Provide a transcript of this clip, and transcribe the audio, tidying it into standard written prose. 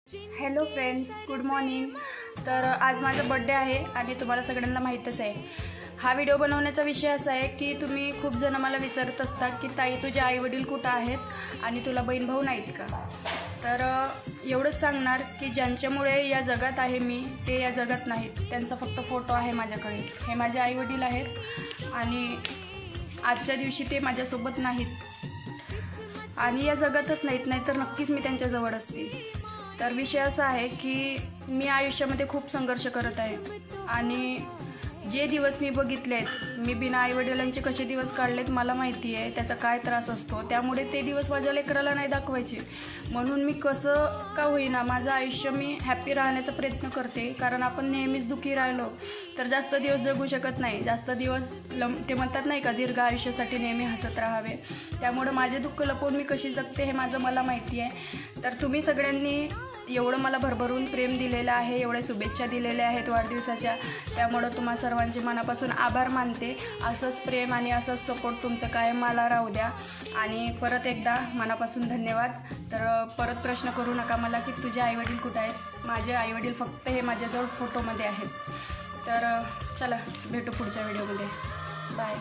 Hello friends, good morning. तर आज माझा बड्डे आहे आणि तुम्हाला सगळ्यांना माहीतच आहे. हा व्हिडिओ बनवण्याचा विषय असा आहे की तुम्ही खूप जण मला विचारत असता की ताई तुझे आईवडील कुठं आहेत आणि तुला बहीण भाऊ नाहीत का. तर एवढंच सांगणार की ज्यांच्यामुळे या जगात आहे मी, ते या जगात नाहीत. त्यांचा फक्त फोटो आहे माझ्याकडे. हे माझे आईवडील आहेत आणि आजच्या दिवशी ते माझ्यासोबत नाहीत आणि या जगातच नाहीत, नाहीतर नक्कीच मी त्यांच्याजवळ असते. तर विषय असा आहे की मी आयुष्यामध्ये खूप संघर्ष करत आहे आणि जे दिवस मी बघितले आहेत, मी बिना आईवडिलांचे कसे दिवस काढलेत मला माहिती आहे, त्याचा काय त्रास असतो. त्यामुळे ते दिवस माझ्या लेकराला नाही दाखवायचे, म्हणून मी कसं का होईना माझं आयुष्य मी हॅप्पी राहण्याचा प्रयत्न करते. कारण आपण नेहमीच दुःखी राहिलो तर जास्त दिवस जगू शकत नाही. जास्त दिवस ते म्हणतात नाही का, दीर्घ आयुष्यासाठी नेहमी हसत राहावे. त्यामुळं माझे दुःख लपवून मी कशी जगते हे माझं मला माहिती आहे. तर तुम्ही सगळ्यांनी एवढं मला भरभरून प्रेम दिलेलं आहे, एवढ्या शुभेच्छा दिलेल्या आहेत वाढदिवसाच्या, त्यामुळं तुम्हा सर्वांचे मनापासून आभार मानते. असंच प्रेम आणि असंच सपोर्ट तुमचं कायम मला राहू द्या आणि परत एकदा मनापासून धन्यवाद. तर परत प्रश्न करू नका मला की तुझे आईवडील कुठं आहेत. माझे आईवडील फक्त हे माझ्याजवळ फोटोमध्ये आहेत. तर चला भेटू पुढच्या व्हिडिओमध्ये. बाय.